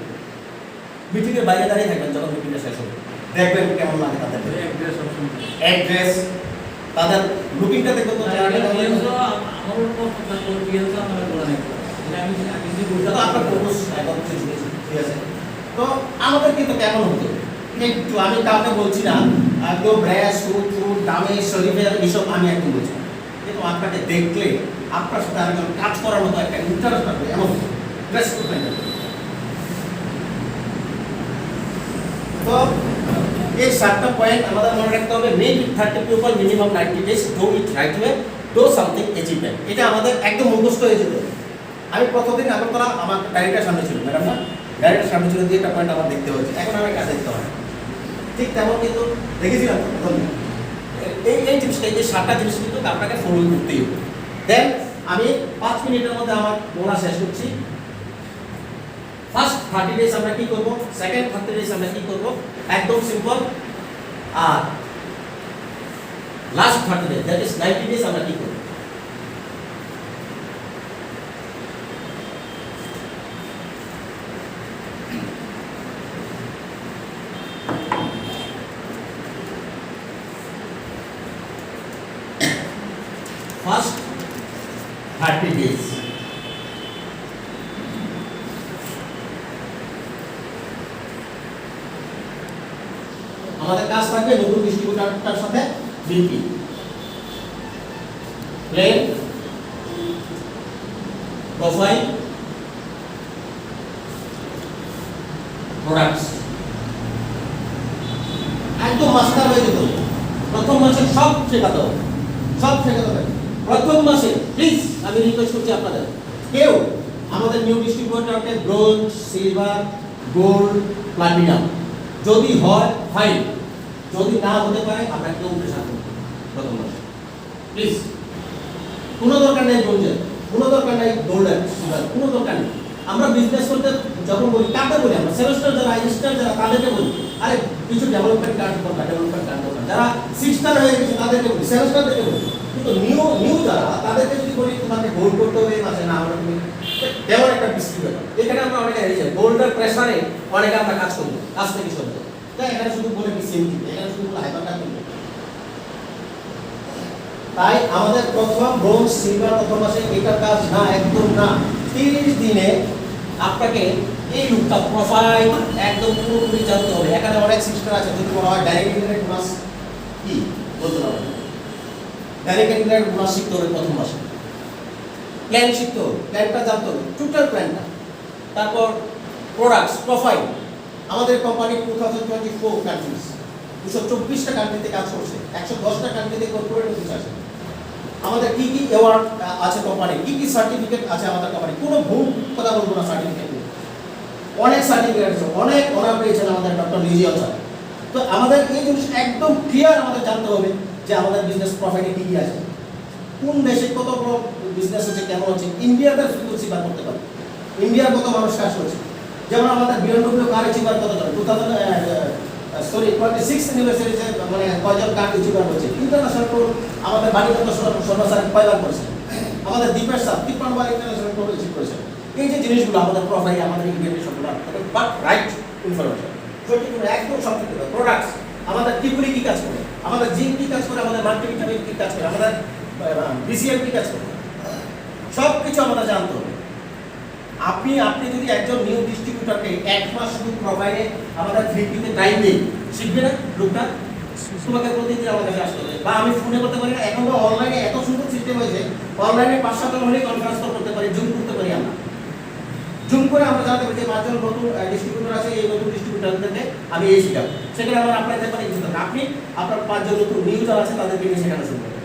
মিটিংয়ের বাইরে দাঁড়িয়ে থাকবেন যখন মিটিংটা শেষ হবে, দেখবেন কেমন লাগে তাদের অ্যাড্রেস, তাদের লুকিংটা দেখবেন তো। আপনার প্রপোজ এখন ঠিক আছে, তো আমাদের কিন্তু কেমন হতো একটু, আমি কাউকে বলছি না কেউ ব্র্যাশ সুট দামে শরীফের এইসব আমি একদম বলছি না, কিন্তু আপনাকে দেখলে আপনার সাথে আরেকজন কাজ করার মতো একটা ইন্টারেস্ট থাকবে, এমন রেসপেক্ট মেনটেন করবে। তো এই 7টা পয়েন্ট আমাদের মনে রাখতে হবে। Make it 30 people minimum 90 days, do it right way, do something achievement. এটা আমাদের একদম মুখস্থ হয়ে যেতে হবে। আমি প্রথমদিন আগরতলা আমার ডায়েরিটার সামনে ছিল, ম্যাডাম না ডায়েরিটার সামনে ছিল, দিয়ে একটা পয়েন্ট আমার দেখতে হয়েছে, এখন আমার কাজ দেখতে হয়। ঠিক তেমন কিন্তু দেখেছিলাম তো প্রথম দিন। এই জিনিসটা, এই যে 7টা জিনিস কিন্তু আপনাকে ফলো করতেই হবে। দেন আমি 5 মিনিটের মধ্যে আমার বলা শেষ করছি। ফার্স্ট 30 ডেজ আমরা কি করব, সেকেন্ড 30 ডেজ আমরা কি করব, একদম সিম্পল। আর last 30 days, that is 90 days আমরা কি করব। ফার্স্ট 30 ডেজ আমাদের কাজ থাকবে নতুন ডিস্ট্রিবিউটরটার সাথে লিঙ্কিং, প্লেন, প্রোফাইল, প্রোডাক্টস, একদম মাস্টার হয়ে যেত। প্রথম মাসে সব শেখাতে হবে, সব শেখাতে হবে প্রথম মাসে। প্লিজ আমি রিকোয়েস্ট করছি আপনাদের, কেউ আমাদের নিউ ডিস্ট্রিবিউটরকে ব্রোঞ্জ, সিলভার, গোল্ড, প্লাটিনাম যদি হয় ফাইন, যদি না হতে পারে আমরা কেউ প্রেশার করব প্রথম মাসে। প্লিজ, কোনো দরকার নেই ব্রোঞ্জের, কোনো দরকার নেই গোল্ডের, সিলভার, কোনো দরকার নেই। আমরা বিজনেস করতে যখন বলি কাকে বলি, আমরা সেমিস্টার যারা স্টার যারা তাদেরকে বলি, আরে কিছু ডেভেলপমেন্ট কার্ড দরকার, ডেভেলপমেন্ট কার্ড দরকার। যারা 6 স্টার হয়ে গেছে তাদেরকে বলি, সেমিস্টারদেরকে বলি। কিন্তু নিউ যারা তাদেরকে যদি বলি তোমাকে গোল্ড করতে হবে এই মাসে, না আমরা তুমি তেমন একটা বৃষ্টি ব্যাপার। এখানে আমরা অনেকে হেরেছি, গোল্ডের প্রেসারে অনেকে আমরা কাজ করবো, কাজ থেকে সরবো। তাই এখানে শুধু বলে কি সেম দিবে, এখানে শুধু বলে হাইপার কাজ করবো। তাই আমাদের প্রথম ব্রোঞ্জ, সিলভার প্রথম মাসে এটার কাজ না, একদম না। 30 দিনে আপনাকে এই লুকটা প্রোফাইল একদম পুরোপুরি জানতে হবে। এখানে অনেক সিস্টেম আছে, যদি বলা হয় ডাইরেক্ট ইন্টারনেট বোনাস কি বলতে পারবেন, ডাইরেক্ট ইন্টারনেট বোনাস শিখতে হবে প্রথম মাসে। প্ল্যান শিখতে হবে, প্ল্যানটা জানতে হবে, টোটাল প্ল্যানটা। তারপর প্রোডাক্টস, প্রোফাইল। আমাদের কোম্পানি 2024 কান্ট্রিজ, 224টা কান্ট্রিতে কাজ করছে, 110টা কান্ট্রিতে কর্পোরেট অফিস আছে। আমাদের কি কি অ্যাওয়ার্ড আছে কোম্পানির, কি কি সার্টিফিকেট আছে আমাদের কোম্পানি, কোনো ভুল কথা বলবো না। সার্টিফিকেট অনেক সার্টিফিকেট আছে, অনেক অনার পেয়েছেন আমাদের ডক্টর লিজিয়াল স্যার। তো আমাদের এই জিনিস একদম ক্লিয়ার আমাদের জানতে হবে যে আমাদের বিজনেস প্রফিটে কি কি আছে, কোন দেশে কত বড় বিজনেস হচ্ছে, কেমন হচ্ছে, ইন্ডিয়াতে ফ্রিকোয়েন্সি বার করতে পারে, ইন্ডিয়ার কত মানুষ কাজ করছে। যেমন আমাদের বিএমডব্লিউ কার অ্যাচিভার কত জন, 26 ইউনিভার্সিটিতে মানে কয়জন কার অ্যাচিভার হচ্ছে। ইন্টারন্যাশনাল ট্যুর আমাদের বাড়িগত সর্বসার কয়বার করেছে, আমাদের দ্বীপের সাথে 53 বার ইন্টারন্যাশনাল ট্যুর অ্যাচিভ করেছে। এই যে জিনিসগুলো আমাদের প্রোফাইল, আমাদের ইনফরমেশনগুলো বাট রাইট ইনফরমেশন, সঠিক একদম সঠিক। প্রোডাক্টস, আমাদের টিপুরি কি কাজ করে, আমাদের জিঙ্ক কি কাজ করে, আমাদের মাল্টিভিটামিন কি কাজ করে, আমাদের বিসিএল কি কাজ করে, সব কিছু আমাদের জানতে হবে। আপনি যদি একজন নিউ ডিস্ট্রিবিউটরকে 1 মাস শুধু প্রোফাইলে আমাদের 3Pতে টাইম দিই, শিখবে না লোকটা? তোমাকে প্রতিদিন আমার কাছে আসতে হবে, বা আমি ফোনে করতে পারি না। এখন তো অনলাইনে এত সুন্দর সিস্টেম হয়েছে, অনলাইনে 5-7 জন হলেই কনফারেন্স কল করতে পারি, জুম করতে পারি। আমরা জুম করে আমরা জানতে পারি যে 5 জন নতুন ডিস্ট্রিবিউটর আছে, এই নতুন ডিস্ট্রিবিউটরদেরকে আমি এই শিখাবো। সেখানে আমার আপনার দেখবেন এই জিনিসটা, আপনি আপনার 5 জন নতুন নিউ যারা আছে তাদেরকে নিয়ে শেখানো শুরু করবেন।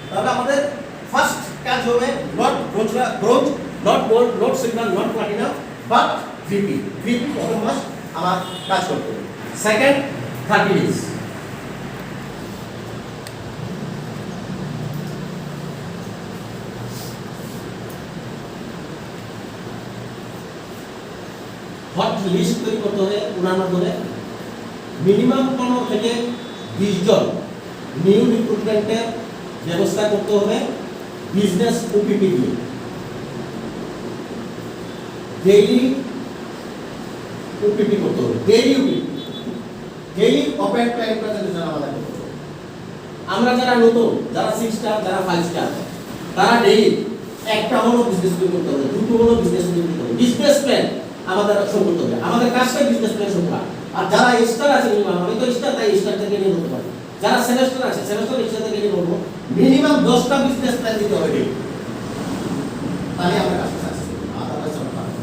তাহলে আমাদের ফার্স্ট কাজ হবে not bronze, not gold, not silver, not platinum, but VP. VP প্রথম মাস আমার কাজ করতে হবে। সেকেন্ড 30 ডেজ হট লিস্ট তৈরি করতে হবে। ওনার মাধ্যমে মিনিমাম 15 থেকে 20 জন নিউ রিক্রুটমেন্টের ব্যবস্থা করতে হবে বিজনেস ওপিপি দিয়ে। ডেইলি ওপিপি করতে হবে, daily OPP, daily open plan presentation আমাদের করতে হবে। আমরা যারা নতুন, যারা 6 স্টার, যারা 5 স্টার, তারা ডেইলি একটা হলো বিজনেস প্ল্যান করতে হবে, দুটো হলো বিজনেস প্ল্যান করতে হবে। বিজনেস প্ল্যান আমাদের শুরু করতে হবে, আমাদের কাজটা বিজনেস প্ল্যান শুরু করা। আর যারা স্টার আছে, আমি তো স্টার, তাই স্টার থেকে নিয়ে বলতে পারি। যারা সেমেস্টার আছে, সেমেস্টার স্টার থেকে নিয়ে বলবো, মিনিমাম 10টা বিজনেস প্ল্যান দিতে হবে daily। তাহলে আমরা কাজটা সাকসেস করব, আদারওয়াইজ আমরা পারবো না।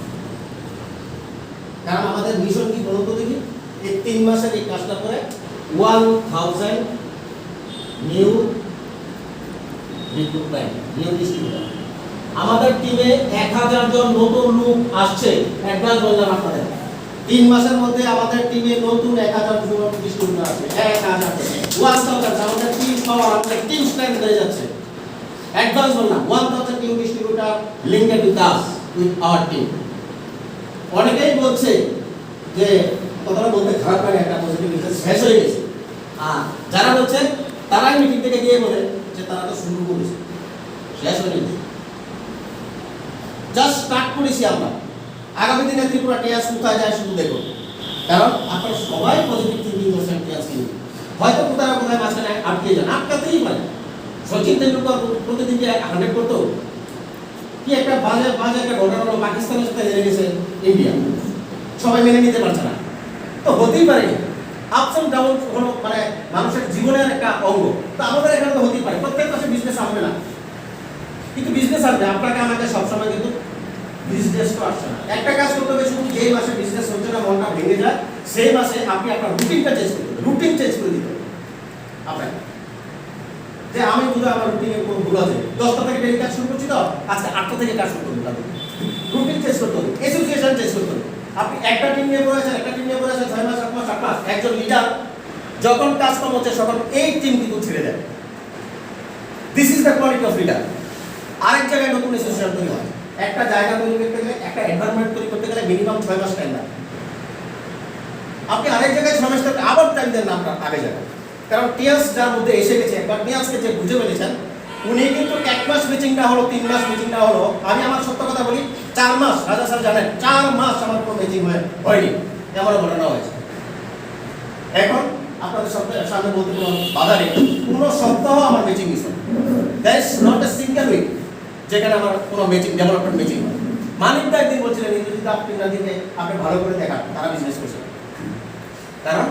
কারণ আমাদের মিশন কি বলতো দেখি, এই 3 মাসের এই কাজটা করে 1000 নিউ রিক্রুটমেন্ট, নিউ ডিস্ট্রিবিউটর। আমাদের টিমে 1000 জন নতুন লোক আসছে, অ্যাডভান্স বললাম আপনাদের। 3 মাসের মধ্যে আমাদের টিমে নতুন 1000 জন ডিস্ট্রিবিউটর আছে, 1000 আমাদের টিম পাওয়ার, আমাদের টিম স্ট্রেংথ হয়ে যাচ্ছে। অ্যাডভান্স বললাম 1000 new distributor linked with us, with our team. অনেকেই বলছে যে কথাটা বলতে খারাপ লাগে, একটা পজিটিভ মেসেজ শেষ হয়ে গেছে। আর যারা বলছে তারাই মিটিং থেকে গিয়ে বলে যে তারা তো শুরু করেছে, শেষ হয়ে গেছে। জাস্ট স্টার্ট করেছি আমরা। আগামী দিনে ত্রিপুরা টিয়াস কোথায় যায় শুধু দেখো। কারণ আপনারা সবাই পজিটিভ থিঙ্কিং করছেন টিয়াসকে নিয়ে। হয়তো কোথায় না কোথায় মাঝখানে আটকে যান, আটকাতেই পারে। সচিন তেন্ডুলকর প্রতিদিন যে 100 করতো, কি একটা বাজে বাজে একটা ঘটনা হলো, পাকিস্তানের সাথে হেরে গেছে ইন্ডিয়া, সবাই মেনে নিতে পারছে না। তো হতেই পারে, আপস এন্ড ডাউন হলো মানে মানুষের জীবনের একটা অঙ্গ। তো আমাদের এখানে তো হতেই পারে, প্রত্যেক মাসে বিজনেস আসবে না, কিন্তু বিজনেস আসবে। আপনাকে আমাকে সবসময় কিন্তু বিজনেস তো আসছে না। একটা কাজ করতে হবে, শুধু যেই মাসে বিজনেস হচ্ছে না, মনটা ভেঙে যায়, সেই মাসে আপনি আপনার রুটিনটা চেঞ্জ করতে হবে, রুটিন চেঞ্জ করে দিতে হবে আপনাকে। যে আমি বুঝে আমার রুটিনে কোনো ভুল আছে, 10টা থেকে ডেলি কাজ শুরু করছি, তো আজকে 8টা থেকে কাজ শুরু করতে হবে। রুটিন চেঞ্জ করতে হবে, অ্যাসোসিয়েশন চেঞ্জ করতে হবে। আপনি একটা টিম নিয়ে পড়েছেন, একটা টিম নিয়ে পড়েছেন 6 মাস 7 মাস 8 মাস, একজন লিডার যখন কাজ কম হচ্ছে তখন এই টিম কিন্তু ছেড়ে দেয়। This is the quality of leader. আরেক জায়গায় নতুন অ্যাসোসিয়েশন তৈরি হয়, একটা জায়গা তৈরি করতে গেলে, একটা এনভায়রনমেন্ট তৈরি করতে গেলে মিনিমাম 6 মাস টাইম লাগে। আপনি আরেক জায়গায় 6 মাস ধরে আবার টাইম দেন না আপনার আগে জায়গায়। কারণ টিয়াস যার মধ্যে এসে গেছে, একবার টিয়াসকে যে বুঝে ফেলেছেন, উনি কিন্তু 1 মাস মিটিংটা হলো, 3 মাস মিটিংটা হলো। আমি আমার সত্য কথা বলি, 4 মাস, রাজা স্যার জানেন, 4 মাস আমার কোনো মিটিং হয়নি, এমন ঘটনা হয়েছে। এখন আপনাদের সামনে বলতে কোনো বাধা নেই, পুরো সপ্তাহ আমার মিটিং মিস হয়। That is not a single week যেখানে আমার কোনো মিটিং, ডেভেলপমেন্ট মিটিং হয়। মানিক দা একদিন বলছিলেন, ইন্দ্রজিৎ আপনাদেরকে আপনি ভালো করে দেখান, তারা বিজনেস করছে। কারণ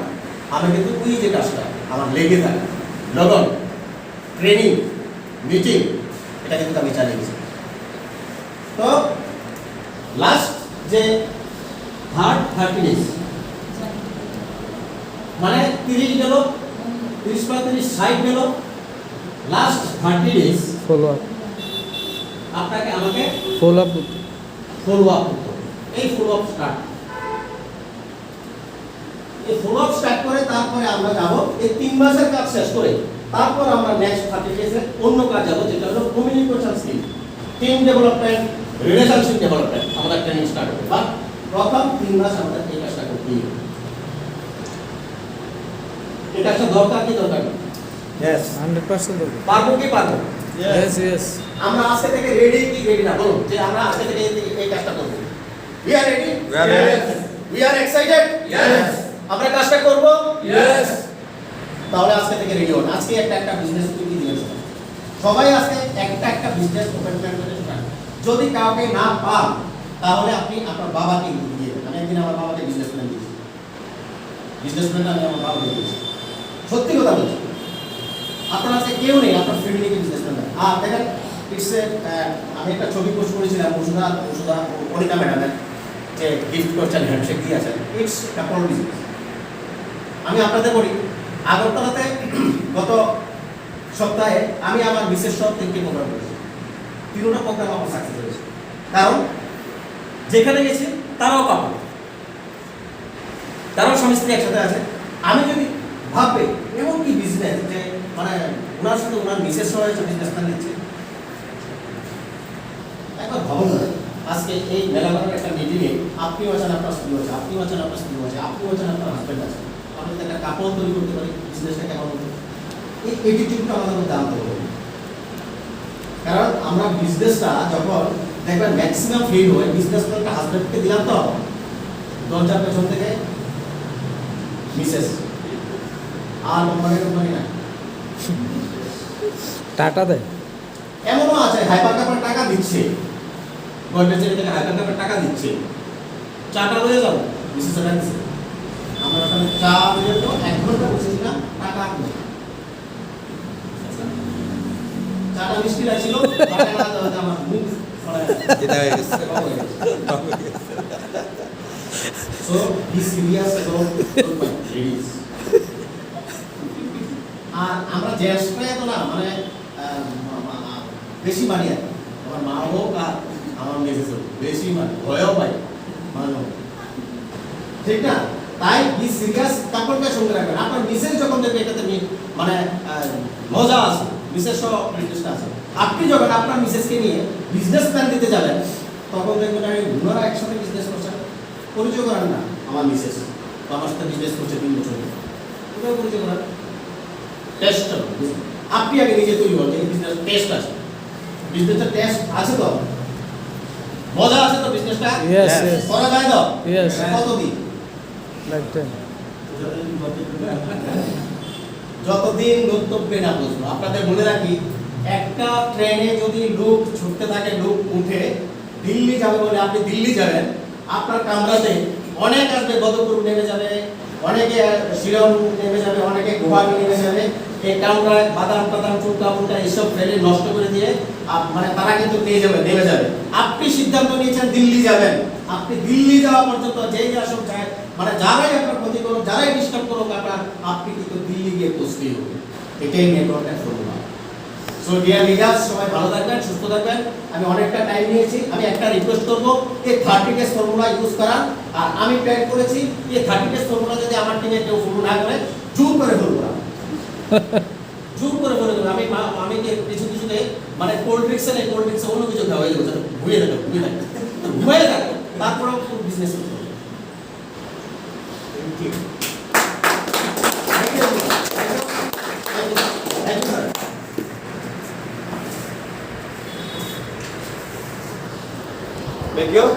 আমি কিন্তু ওই যে কাজটা আমার লেগে থাকে, লগন, ট্রেনিং, মিটিং, এটা কিন্তু আমি চালিয়ে গেছি। তো লাস্ট যে 30 ডেজ মানে 30 গেল, 30 35 60 গেল, লাস্ট 30 ডেজ ফলো আপ, আপনাকে আমাকে ফলো আপ করতে হবে। এই ফলো আপ স্টার্ট, এই ফলো আপ স্টার্ট করে তারপরে আমরা যাব এই 3 মাসের কাজ শেষ করে, তারপর আমরা নেক্সট 30 ডেজে অন্য কাজ যাব, যেটা হলো communication skill, team development, relationship development. আমাদের ট্রেনিং স্টার্ট হবে, বাট প্রথম 3 মাস আমাদের এই কাজটা করতে হবে। এটা একটা দরকার কি দরকার না? यस 100% পারবো কি পারবো? यस यस আমরা আজকে থেকে রেডি কি রেডি না বলুন, যে আমরা আজকে থেকে এই কাজটা করব। We are ready, we are excited, আমরা কাজটা করব, তাহলে আজকে থেকে রেডি হন। আজকে একটা বিজনেস তৈরি দিয়েছে, সবাই আজকে একটা বিজনেস ওপেন প্ল্যান করে স্টার্ট। যদি কাউকে না পান, তাহলে আপনি আপনার বাবাকে দিয়ে দেন। আমি একদিন আমার বাবাকে বিজনেস প্ল্যান দিয়েছি, বিজনেস প্ল্যানটা আমি আমার বাবাকে দিয়েছি, সত্যি কথা বলছি। আপনার আজকে কেউ নেই, আপনার ফ্যামিলিকে বিজনেস প্ল্যান। আর দেখেন, আমি একটা ছবি পোস্ট করেছিলাম মুসুদা অনিতা ম্যাডামের, যে গিফট করছেন, হ্যান্ডশেক দিয়েছেন, ইটস কাপল বিজনেস। আমি আপনাদের বলি, আগরতলাতে গত সপ্তাহে আমি আমার বিশেষ সব 3টি প্রোগ্রাম করেছি, 3টা প্রোগ্রাম আমার সাকসেস হয়েছে। কারণ যেখানে গেছি তারাও কাপল, তারাও স্বামী স্ত্রী একসাথে আছে। আমি যদি ভাববে এমন কি বিজনেস যে মানে ওনার সাথে ওনার মিসেস হয়েছে বিজনেসটা নিচ্ছে, একবার ভাবুন না। আজকে এই মেলাঘরের একটা মিটিংয়ে আপনিও আছেন, আপনার স্ত্রী আছে, আপনিও আছেন, আপনার স্ত্রী আছে, আপনিও আছেন, আপনার হাজব্যান্ড আছে, আপনি একটা কাপড় তৈরি করতে পারি, বিজনেসটা কেমন হতো, এই অ্যাটিটিউডটা আমাদের মধ্যে আনতে হবে। কারণ আমরা বিজনেসটা যখন দেখবেন ম্যাক্সিমাম ফেল হয়, বিজনেস একটা হাজব্যান্ডকে দিলাম, তো দরজার পেছন থেকে মিসেস আর কোম্পানি না, টাটা দেয়। এমনও আছে হাইপার কাপের টাকা দিচ্ছে, গভর্নমেন্টের থেকে হাইপার কাপের টাকা দিচ্ছে, চাটা লয়ে যাবো মিসেস টাকা দিচ্ছে। আমরা ওখানে চা লয়ে তো 1 ঘন্টা বসেছিলাম, টাকা আর নেই। চাটা মিষ্টি লাগছিল আমার মুখ মানে এটা হয়ে গেছে সো বি সিরিয়াস লেডিস আর আমরা জ্যেষ্ঠরা তো না মানে বেশি মানি আর আমার মা হোক আর আমার মেসেজ হোক বেশি মানি ভয়ও পাই মানো ঠিক না তাই বি সিরিয়াস কাপড়টা সঙ্গে রাখবেন আপনার মিসেস যখন দেখবে এটাতে মানে মজা আছে মিসেস সহ ইন্টারেস্ট আছে আপনি যখন আপনার মিসেসকে নিয়ে বিজনেস প্ল্যান দিতে যাবেন তখন দেখবেন আমি ওনারা একসাথে বিজনেস করছেন পরিচয় করেন না আমার মিসেস আমার সাথে বিজনেস করছে 3 বছর ওটাও পরিচয় করেন টেস্ট আপনি আগে নিজে তৈরি হন এই বিজনেস টেস্ট আছে বিজনেসের টেস্ট আছে তো মজা আছে তো বিজনেসটা Yes, yes. করা যায় তো Yes. কতদিন Like 10. যতদিন গন্তব্যে না পৌঁছবো আপনাদের মনে রাখি একটা ট্রেনে যদি লোক ছুটতে থাকে লোক উঠে দিল্লি যাবে বলে আপনি দিল্লি যাবেন আপনার কামরাতে অনেক আসবে বদরপুর নেমে যাবে অনেকে শিলং নেমে যাবে অনেকে গুয়াহাটি নেমে যাবে এই কামরায় বাদাম টাদাম চুলকা মুলকা এসব ফেলে নষ্ট করে দিয়ে মানে তারা কিন্তু নেমে যাবে আপনি সিদ্ধান্ত নিয়েছেন দিল্লি যাবেন আপনি দিল্লি যাওয়া পর্যন্ত যেই আসুক যায় মানে যারাই আপনার ক্ষতি করুক যারাই ডিস্টার্ব করুক আপনার আপনি কিন্তু দিল্লি গিয়ে পৌঁছতেই হবে এটাই নেটওয়ার্কের ফর্মুলা সো ডিয়ার লিডার্স সবাই ভালো থাকবেন সুস্থ থাকবেন আমি অনেকটা টাইম নিয়েছি আমি একটা রিকোয়েস্ট করব এই 30 ডেজ ফর্মুলা ইউজ করা আর আমি প্ল্যান করেছি এই 30 ডেজ ফর্মুলা যদি আমার টিমে কেউ ফলো না করে জোর করে ফলো করা জোর করে ফলো করব আমি কিছুতে মানে কোল্ড ড্রিঙ্কস অন্য কিছু খাওয়াই দেবো ঘুরে থাকে তারপরেও বিজনেস করতে হবে থ্যাংক ইউ Thank you.